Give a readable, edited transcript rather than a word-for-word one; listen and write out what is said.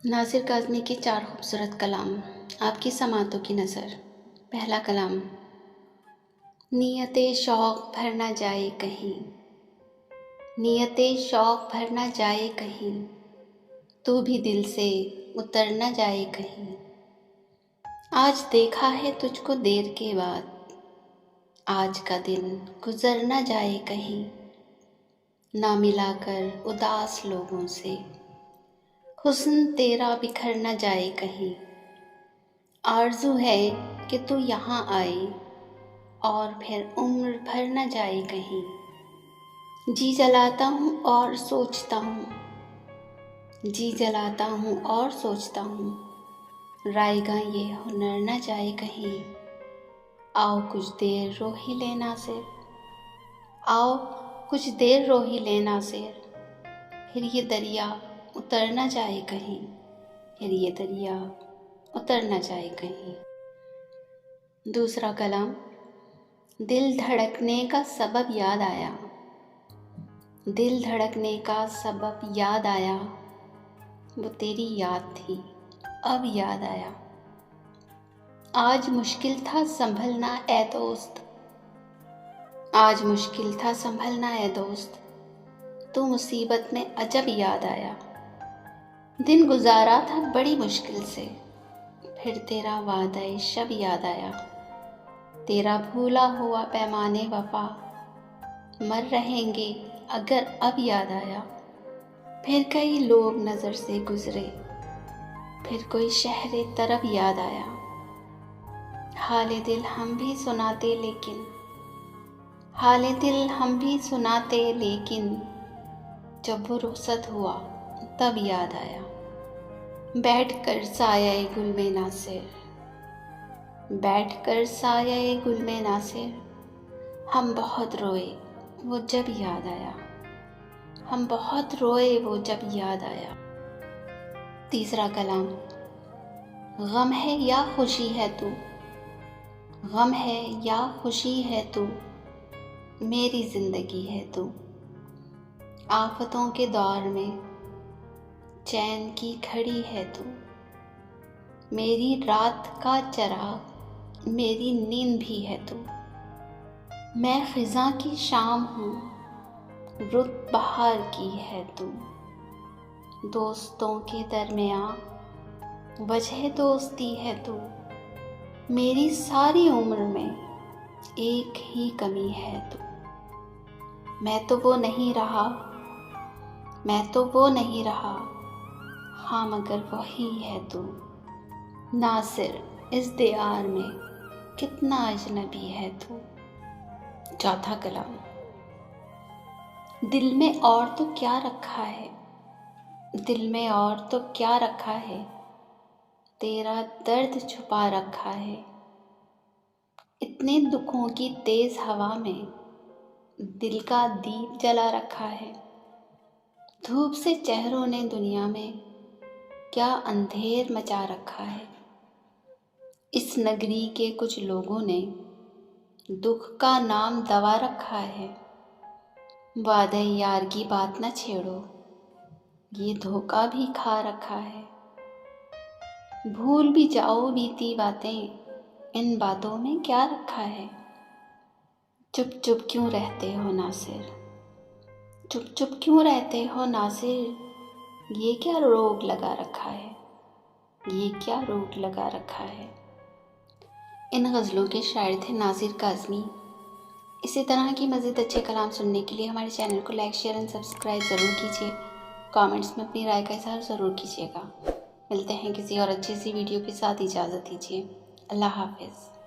नासिर काज़मी के 4 खूबसूरत कलाम, आपकी समातों की नज़र। पहला कलाम। नियते शौक़ भर ना जाए कहीं, नियते शौक़ भर ना जाए कहीं, तू भी दिल से उतर ना जाए कहीं। आज देखा है तुझको देर के बाद, आज का दिन गुज़र ना जाए कहीं। ना मिलाकर उदास लोगों से हुस्न तेरा बिखर न जाए कहीं। आरज़ू है कि तू यहाँ आए और फिर उम्र भर न जाए कहीं। जी जलाता हूँ और सोचता हूँ, जी जलाता हूँ और सोचता हूँ, रायगा ये हुनर न जाए कहीं। आओ कुछ देर रो ही लेना सिर, आओ कुछ देर रो ही लेना सिर, फिर ये दरिया उतर न जाए कहीं, फिर ये दरिया उतर न जाए कहीं। दूसरा कलाम। दिल धड़कने का सबब याद आया, दिल धड़कने का सबब याद आया, वो तेरी याद थी अब याद आया। आज मुश्किल था संभलना ए दोस्त, आज मुश्किल था संभलना ए दोस्त, तो मुसीबत में अजब याद आया। दिन गुजारा था बड़ी मुश्किल से, फिर तेरा वादा शब याद आया। तेरा भूला हुआ पैमाने वफा, मर रहेंगे अगर अब याद आया। फिर कई लोग नज़र से गुजरे, फिर कोई शहरे तरफ याद आया। हाले दिल हम भी सुनाते लेकिन, हाले दिल हम भी सुनाते लेकिन, जब वो रुखसत हुआ तब याद आया। बैठ कर साये गुल में नासिर, बैठ कर साये गुल में नासिर, हम बहुत रोए वो जब याद आया, हम बहुत रोए वो जब याद आया। तीसरा कलाम। गम है या खुशी है तू, गम है या खुशी है तू, मेरी ज़िंदगी है तू। आफतों के दौर में चैन की खड़ी है तू, मेरी रात का चराग, मेरी नींद भी है तू। मैं ख़िज़ा की शाम हूँ, रुत बहार की है तू। दोस्तों के दरमियाँ वजह दोस्ती है तू, मेरी सारी उम्र में एक ही कमी है तू। मैं तो वो नहीं रहा, मैं तो वो नहीं रहा, हाँ मगर वही है तू। नासिर इस दीवार में कितना अजनबी है तू। चौथा कलाम। दिल में और तो क्या रखा है, दिल में और तो क्या रखा है, तेरा दर्द छुपा रखा है। इतने दुखों की तेज हवा में दिल का दीप जला रखा है। धूप से चेहरों ने दुनिया में क्या अंधेर मचा रखा है। इस नगरी के कुछ लोगों ने दुख का नाम दवा रखा है। वादे यार की बात न छेड़ो, ये धोखा भी खा रखा है। भूल भी जाओ बीती बातें, इन बातों में क्या रखा है। चुप चुप क्यों रहते हो नासिर, चुप चुप क्यों रहते हो नासिर, ये क्या रोग लगा रखा है, ये क्या रोग लगा रखा है। इन गज़लों के शायर थे नासिर काज़मी। इसी तरह की मज़ीद अच्छे कलाम सुनने के लिए हमारे चैनल को लाइक शेयर एंड सब्सक्राइब ज़रूर कीजिए। कमेंट्स में अपनी राय का इज़हार ज़रूर कीजिएगा। मिलते हैं किसी और अच्छी सी वीडियो के साथ, इजाज़त दीजिए। अल्लाह हाफ़िज़।